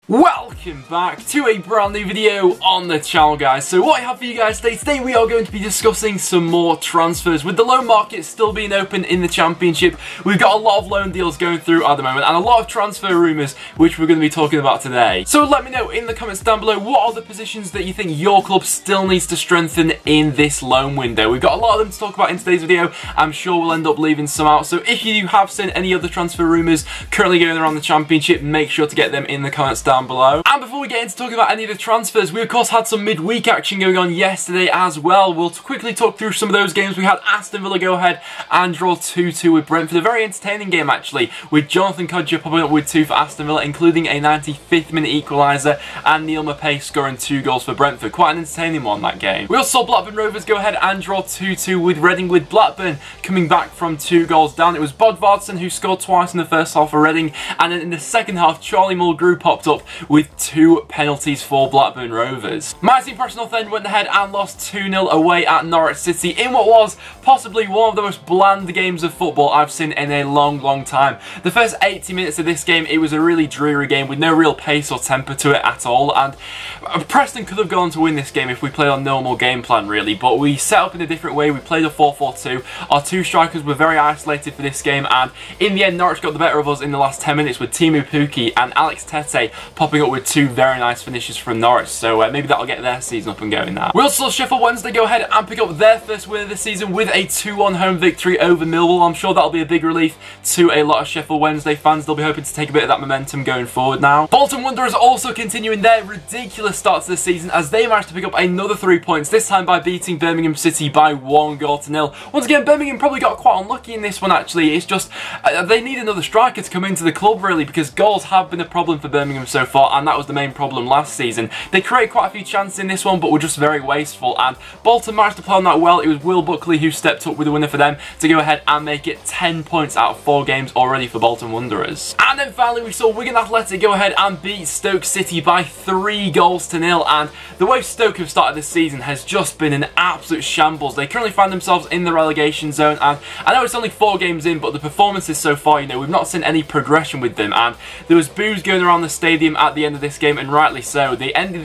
Welcome back to a brand new video on the channel, guys. So what I have for you guys today we are going to be discussing some more transfers. With the loan market still being open in the Championship, we've got a lot of loan deals going through at the moment and a lot of transfer rumours which we're going to be talking about today. So let me know in the comments down below, what are the positions that you think your club still needs to strengthen in this loan window? We've got a lot of them to talk about in today's video. I'm sure we'll end up leaving some out. So if you have seen any other transfer rumours currently going around the Championship, make sure to get them in the comments down below. And before we get into talking about any of the transfers, we of course had some midweek action going on yesterday as well. We'll quickly talk through some of those games. We had Aston Villa go ahead and draw 2-2 with Brentford. A very entertaining game actually, with Jonathan Kodjia popping up with 2 for Aston Villa, including a 95th minute equaliser, and Neil Maupay scoring 2 goals for Brentford. Quite an entertaining one, that game. We also saw Blackburn Rovers go ahead and draw 2-2 with Reading, with Blackburn coming back from 2 goals down. It was Bodvarsson who scored twice in the first half for Reading, and then in the second half Charlie Mulgrew popped up with 2 penalties for Blackburn Rovers. My team Preston then went ahead and lost 2-0 away at Norwich City in what was possibly one of the most bland games of football I've seen in a long time. The first 80 minutes of this game, it was a really dreary game with no real pace or temper to it at all, and Preston could have gone to win this game if we played on normal game plan really, but we set up in a different way. We played a 4-4-2. Our 2 strikers were very isolated for this game, and in the end Norwich got the better of us in the last 10 minutes with Teemu Pukki and Alex Tete popping up with 2 very nice finishes from Norwich, so maybe that'll get their season up and going now. We also saw Sheffield Wednesday go ahead and pick up their first win of the season with a 2-1 home victory over Millwall. I'm sure that'll be a big relief to a lot of Sheffield Wednesday fans. They'll be hoping to take a bit of that momentum going forward now. Bolton Wanderers also continuing their ridiculous start to the season as they managed to pick up another 3 points, this time by beating Birmingham City by 1-0. Once again, Birmingham probably got quite unlucky in this one actually. It's just they need another striker to come into the club really, because goals have been a problem for Birmingham so far, and that was the main problem last season. They created quite a few chances in this one, but were just very wasteful, and Bolton managed to play on that well. It was Will Buckley who stepped up with the winner for them to go ahead and make it 10 points out of 4 games already for Bolton Wanderers. And then finally we saw Wigan Athletic go ahead and beat Stoke City by 3-0, and the way Stoke have started this season has just been an absolute shambles. They currently find themselves in the relegation zone, and I know it's only 4 games in, but the performances so far, you know, we've not seen any progression with them, and there was boos going around the stadium at the end of this game, and rightly so.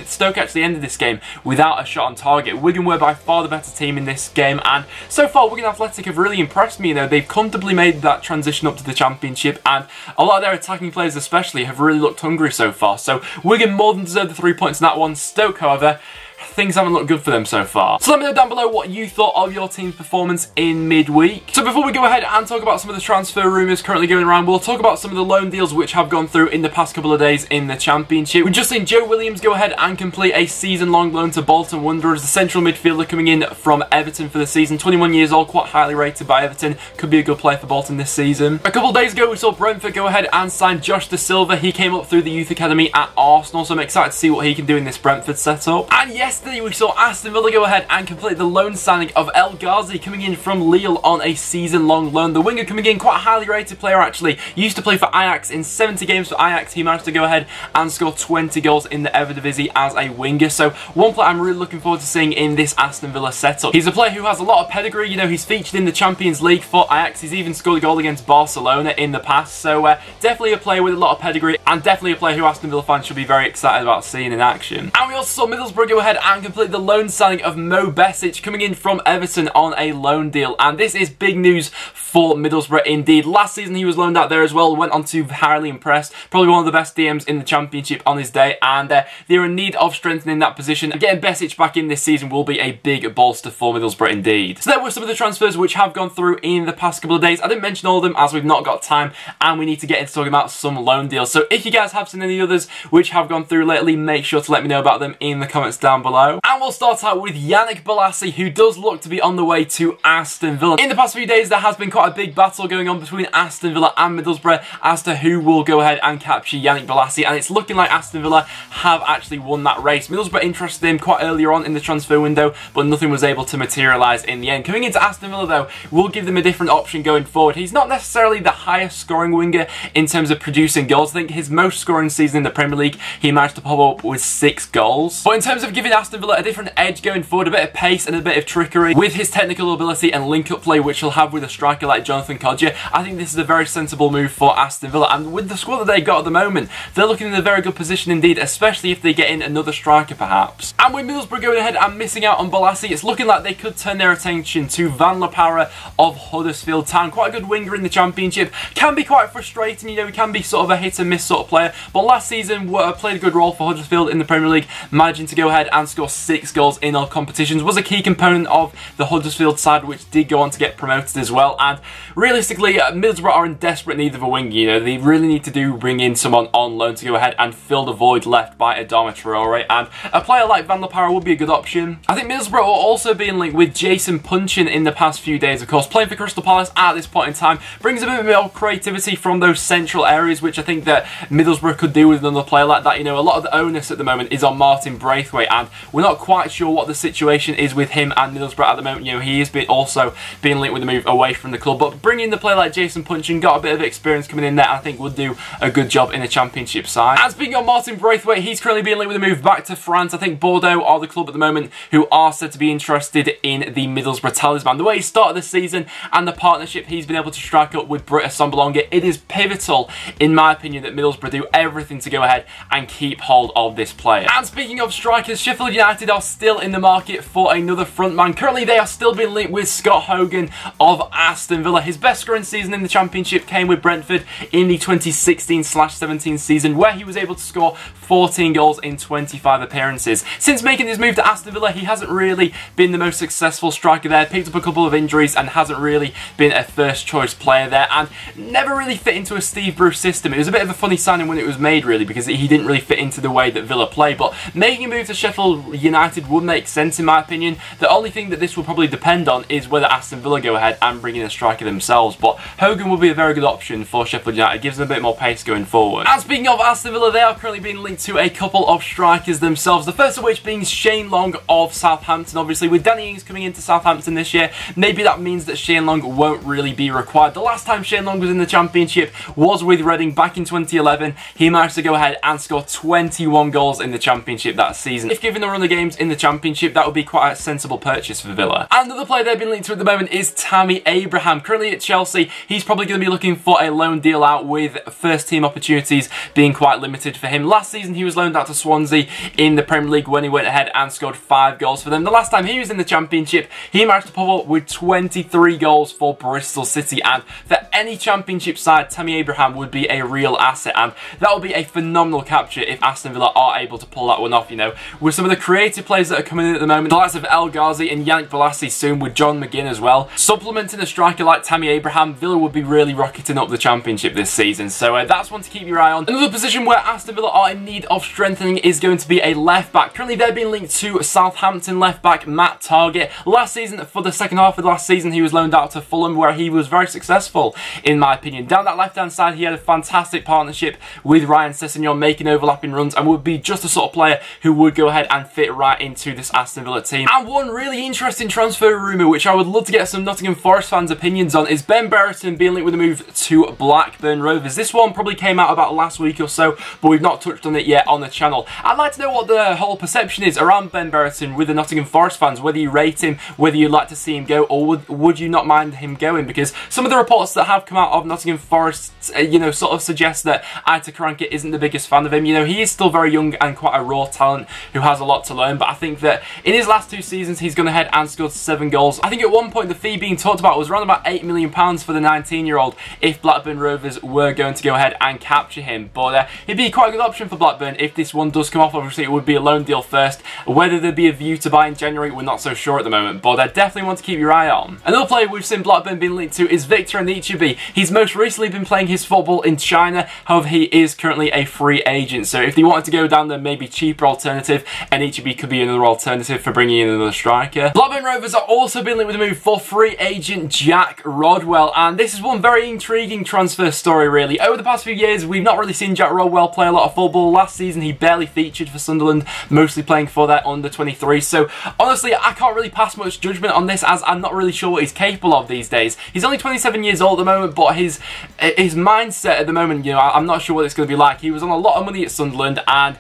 Stoke actually ended this game without a shot on target. Wigan were by far the better team in this game, and so far Wigan Athletic have really impressed me. You know, they've comfortably made that transition up to the Championship, and a lot of their attacking players especially have really looked hungry so far. So Wigan more than deserved the 3 points in that one. Stoke, however, things haven't looked good for them so far. So let me know down below what you thought of your team's performance in midweek. So before we go ahead and talk about some of the transfer rumours currently going around, we'll talk about some of the loan deals which have gone through in the past couple of days in the Championship. We've just seen Joe Williams go ahead and complete a season-long loan to Bolton Wanderers, the central midfielder coming in from Everton for the season. 21 years old, quite highly rated by Everton. Could be a good player for Bolton this season. A couple of days ago we saw Brentford go ahead and sign Josh Da Silva. He came up through the youth academy at Arsenal, so I'm excited to see what he can do in this Brentford setup. And yesterday we saw Aston Villa go ahead and complete the loan signing of El Ghazi, coming in from Lille on a season-long loan. The winger coming in, quite a highly rated player actually. He used to play for Ajax. In 70 games for Ajax, he managed to go ahead and score 20 goals in the Eredivisie as a winger. So one player I'm really looking forward to seeing in this Aston Villa setup. He's a player who has a lot of pedigree. You know, he's featured in the Champions League for Ajax. He's even scored a goal against Barcelona in the past. So definitely a player with a lot of pedigree, and definitely a player who Aston Villa fans should be very excited about seeing in action. And we also saw Middlesbrough go ahead and complete the loan signing of Mo Besic, coming in from Everton on a loan deal, and this is big news for Middlesbrough indeed. Last season he was loaned out there as well, went on to highly impressed, probably one of the best DMs in the Championship on his day, and they're in need of strengthening that position. Getting Besic back in this season will be a big bolster for Middlesbrough indeed. So there were some of the transfers which have gone through in the past couple of days. I didn't mention all of them as we've not got time, and we need to get into talking about some loan deals. So if you guys have seen any others which have gone through lately, make sure to let me know about them in the comments down below. And we'll start out with Yannick Bolasie, who does look to be on the way to Aston Villa. In the past few days, there has been quite a big battle going on between Aston Villa and Middlesbrough as to who will go ahead and capture Yannick Bolasie, and it's looking like Aston Villa have actually won that race. Middlesbrough interested in him quite earlier on in the transfer window, but nothing was able to materialise in the end. Coming into Aston Villa, though, will give them a different option going forward. He's not necessarily the highest scoring winger in terms of producing goals. I think his most scoring season in the Premier League, he managed to pop up with 6 goals. But in terms of giving Aston Villa a different edge going forward, a bit of pace and a bit of trickery with his technical ability and link-up play, which he'll have with a striker like Jonathan Kodjia. I think this is a very sensible move for Aston Villa, and with the squad that they got at the moment, they're looking in a very good position indeed, especially if they get in another striker perhaps. And with Middlesbrough going ahead and missing out on Bolasie, it's looking like they could turn their attention to Van La Parra of Huddersfield Town. Quite a good winger in the Championship, can be quite frustrating, you know, he can be sort of a hit and miss sort of player, but last season played a good role for Huddersfield in the Premier League, managing to go ahead and score 6 goals in all competitions, was a key component of the Huddersfield side, which did go on to get promoted as well. And realistically, Middlesbrough are in desperate need of a winger, you know, they really need to bring in someone on loan to go ahead and fill the void left by Adama Traore, and a player like Van La Parra would be a good option. I think Middlesbrough are also being linked with Jason Punchin in the past few days, of course, playing for Crystal Palace at this point in time, brings a bit more creativity from those central areas, which I think that Middlesbrough could do with another player like that. You know, a lot of the onus at the moment is on Martin Braithwaite, and we're not quite sure what the situation is with him and Middlesbrough at the moment. You know, he is also being linked with a move away from the club, but bringing in the player like Jason Punchin, got a bit of experience coming in there, I think would do a good job in the Championship side. And speaking of Martin Braithwaite, he's currently being linked with a move back to France. I think Bordeaux are the club at the moment who are said to be interested in the Middlesbrough talisman. The way he started the season and the partnership he's been able to strike up with Britta Sombolonga, it is pivotal, in my opinion, that Middlesbrough do everything to go ahead and keep hold of this player. And speaking of strikers, Sheffield United are still in the market for another frontman. Currently, they are still being linked with Scott Hogan of Aston Villa. His best scoring season in the Championship came with Brentford in the 2016/17 season, where he was able to score 14 goals in 25 appearances. Since making his move to Aston Villa, he hasn't really been the most successful striker there, picked up a couple of injuries and hasn't really been a first choice player there, and never really fit into a Steve Bruce system. It was a bit of a funny signing when it was made, really, because he didn't really fit into the way that Villa play, but making a move to Sheffield United would make sense in my opinion. The only thing that this will probably depend on is whether Aston Villa go ahead and bring in a striker themselves, but Hogan will be a very good option for Sheffield United. It gives them a bit more pace going forward. And speaking of Aston Villa, they are currently being linked to a couple of strikers themselves, the first of which being Shane Long of Southampton. Obviously, with Danny Ings coming into Southampton this year, maybe that means that Shane Long won't really be required. The last time Shane Long was in the Championship was with Reading back in 2011. He managed to go ahead and score 21 goals in the Championship that season. If given the run of games in the Championship, that would be quite a sensible purchase for Villa. And another player they've been linked to at the moment is Tammy Abraham. Currently at Chelsea, he's probably going to be looking for a loan deal out, with first team opportunities being quite limited for him. Last season, he was loaned out to Swansea in the Premier League when he went ahead and scored 5 goals for them. The last time he was in the Championship, he managed to pop up with 23 goals for Bristol City, and for any Championship side, Tammy Abraham would be a real asset, and that would be a phenomenal capture if Aston Villa are able to pull that one off, you know. With some of the creative players that are coming in at the moment, the likes of El Ghazi and Yannick Bolasie soon, with John McGinn as well, supplementing a striker like Tammy Abraham, Villa would be really rocketing up the Championship this season, so that's one to keep your eye on. Another position where Aston Villa are in need of strengthening is going to be a left back. Currently, they're being linked to Southampton left back Matt Targett. Last season, for the second half of last season, he was loaned out to Fulham, where he was very successful, in my opinion. Down that left-hand side, he had a fantastic partnership with Ryan Sessegnon, making overlapping runs, and would be just the sort of player who would go ahead and fit right into this Aston Villa team. And one really interesting transfer rumour, which I would love to get some Nottingham Forest fans' opinions on, is Ben Brereton being linked with a move to Blackburn Rovers. This one probably came out about last week or so, but we've not touched on it yet on the channel. I'd like to know what the whole perception is around Ben Brereton with the Nottingham Forest fans, whether you rate him, whether you'd like to see him go, or would you not mind him going, because some of the reports that have come out of Nottingham Forest, you know, sort of suggest that Aitor Karanka isn't the biggest fan of him. You know, he is still very young and quite a raw talent who has a lot to learn, but I think that in his last 2 seasons, he's gone ahead and scored 7 goals. I think at one point the fee being talked about was around about £8 million for the 19-year-old if Blackburn Rovers were going to go ahead and capture him, but he'd be quite a good option for Blackburn if this one does come off. Obviously, it would be a loan deal first. Whether there'd be a view to buy in January, we're not so sure at the moment, but I definitely want to keep your eye on. Another player we've seen Blackburn being linked to is Victor Anichebe. He's most recently been playing his football in China, however he is currently a free agent, so if they wanted to go down the maybe cheaper alternative, Anichebe could be another alternative for bringing in another striker. Blackburn Rovers are also being linked with a move for free agent Jack Rodwell, and this is one very intriguing transfer story really. Over the past few years, we've not really seen Jack Rodwell play a lot of football. Last season, he barely featured for Sunderland, mostly playing for their under-23, so honestly, I can't really pass much judgment on this, as I'm not really sure what he's capable of these days. He's only 27 years old at the moment, but his mindset at the moment, you know, I'm not sure what it's going to be like. He was on a lot of money at Sunderland, and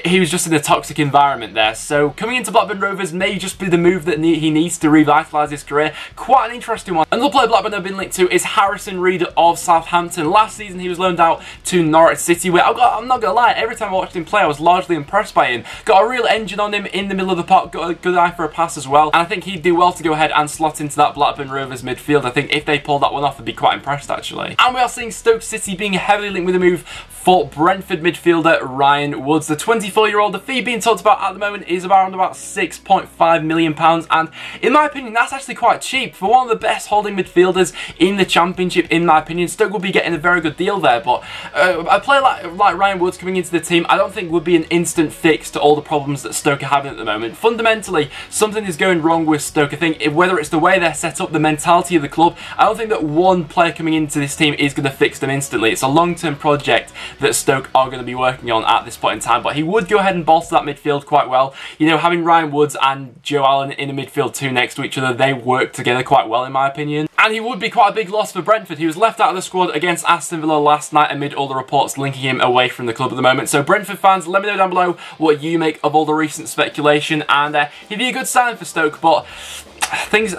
he was just in a toxic environment there. So coming into Blackburn Rovers may just be the move that he needs to revitalise his career. Quite an interesting one. Another player Blackburn have been linked to is Harrison Reed of Southampton. Last season he was loaned out to Norwich City, where I'm not going to lie, every time I watched him play I was largely impressed by him. Got a real engine on him in the middle of the park, got a good eye for a pass as well, and I think he'd do well to go ahead and slot into that Blackburn Rovers midfield. I think if they pulled that one off I'd be quite impressed actually. And we are seeing Stoke City being heavily linked with a move for Brentford midfielder Ryan Woods. The 24-year-old, the fee being talked about at the moment is around about £6.5 million, and in my opinion that's actually quite cheap for one of the best holding midfielders in the Championship. In my opinion, Stoke will be getting a very good deal there, but a player like Ryan Woods coming into the team I don't think would be an instant fix to all the problems that Stoke are having at the moment. Fundamentally, something is going wrong with Stoke. I think whether it's the way they're set up, the mentality of the club, I don't think that one player coming into this team is going to fix them instantly. It's a long-term project that Stoke are going to be working on at this point in time, but he would go ahead and bolster that midfield quite well. You know, having Ryan Woods and Joe Allen in a midfield two next to each other, they work together quite well in my opinion. And he would be quite a big loss for Brentford. He was left out of the squad against Aston Villa last night amid all the reports linking him away from the club at the moment. So Brentford fans, let me know down below what you make of all the recent speculation, and he'd be a good signing for Stoke, but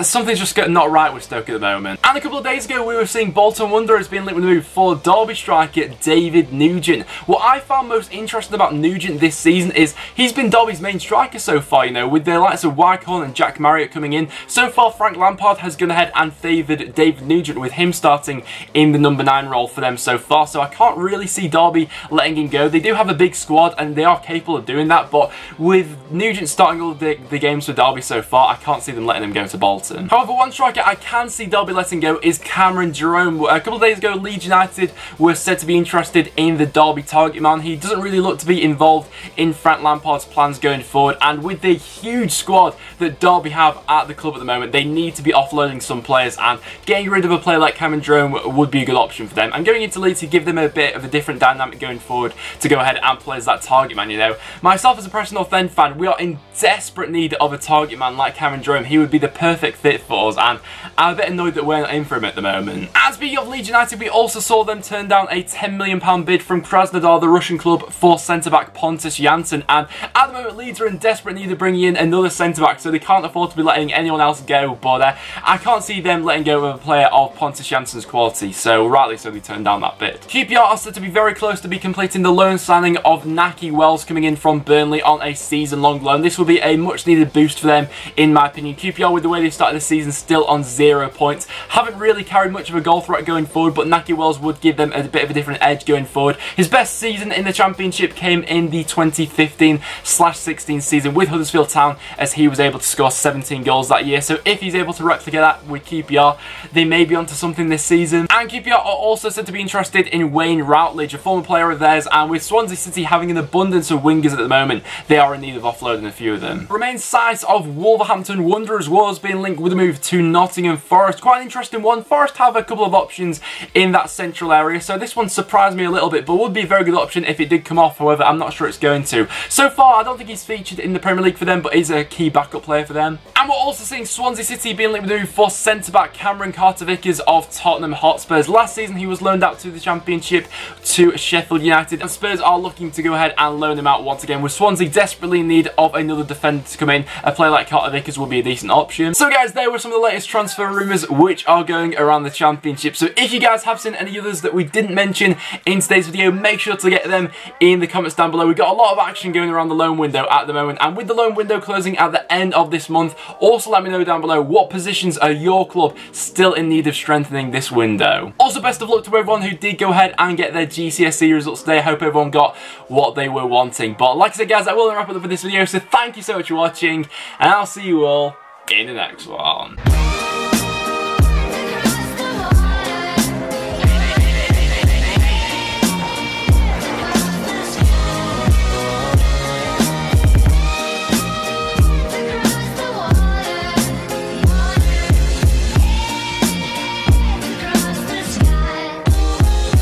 something's just not right with Stoke at the moment. And a couple of days ago we were seeing Bolton Wanderers being linked with a move for Derby striker David Nugent. What I found most interesting about Nugent this season is he's been Derby's main striker so far, you know, with the likes of Wycombe and Jack Marriott coming in. So far Frank Lampard has gone ahead and favoured David Nugent, with him starting in the number 9 role for them so far, so I can't really see Derby letting him go. They do have a big squad and they are capable of doing that, but with Nugent starting all the games for Derby so far, I can't see them letting him go to Bolton. However, one striker I can see Derby letting go is Cameron Jerome. A couple of days ago, Leeds United were said to be interested in the Derby target man. He doesn't really look to be involved in Frank Lampard's plans going forward, and with the huge squad that Derby have at the club at the moment, they need to be offloading some players, and getting rid of a player like Cameron Jerome would be a good option for them. And going into Leeds to give them a bit of a different dynamic going forward to go ahead and play as that target man, you know. Myself as a Preston North End fan, we are in desperate need of a target man like Cameron Jerome. He would be the perfect fit for us, and I'm a bit annoyed that we're not in for him at the moment. And speaking of Leeds United, we also saw them turn down a £10 million bid from Krasnodar, the Russian club, for centre-back Pontus Jansson, and at the moment Leeds are in desperate need of bringing in another centre-back, so they can't afford to be letting anyone else go, but I can't see them letting go of a player of Pontus Jansson's quality, so rightly so they turned down that bid. QPR are said to be very close to be completing the loan signing of Nahki Wells coming in from Burnley on a season-long loan. This will be a much-needed boost for them, in my opinion. QPR, with the way they started the season, still on 0 points. Haven't really carried much of a goal threat going forward, but Nahki Wells would give them a bit of a different edge going forward. His best season in the Championship came in the 2015/16 season with Huddersfield Town, as he was able to score 17 goals that year. So if he's able to replicate that with QPR, they may be onto something this season. And QPR are also said to be interested in Wayne Routledge, a former player of theirs, and with Swansea City having an abundance of wingers at the moment, they are in need of offloading a few of them. Remains sight of Wolverhampton Wanderers was being linked with a move to Nottingham Forest. Quite an interesting one. Forest have a couple of options in that central area, so this one surprised me a little bit, but would be a very good option if it did come off. However, I'm not sure it's going to. So far, I don't think he's featured in the Premier League for them, but is a key backup player for them. And we're also seeing Swansea City being linked with a move for centre-back Cameron Carter-Vickers of Tottenham Hotspurs. Last season, he was loaned out to the Championship to Sheffield United, and Spurs are looking to go ahead and loan him out once again, with Swansea desperately in need of another defender to come in. A player like Carter-Vickers will be a decent option. So guys, there were some of the latest transfer rumours which are going around the Championship. So if you guys have seen any others that we didn't mention in today's video, make sure to get them in the comments down below. We've got a lot of action going around the loan window at the moment, and with the loan window closing at the end of this month, also let me know down below what positions are your club still in need of strengthening this window. Also, best of luck to everyone who did go ahead and get their GCSE results today. I hope everyone got what they were wanting. But like I said guys, I will wrap it up for this video, so thank you so much for watching, and I'll see you all in the next one.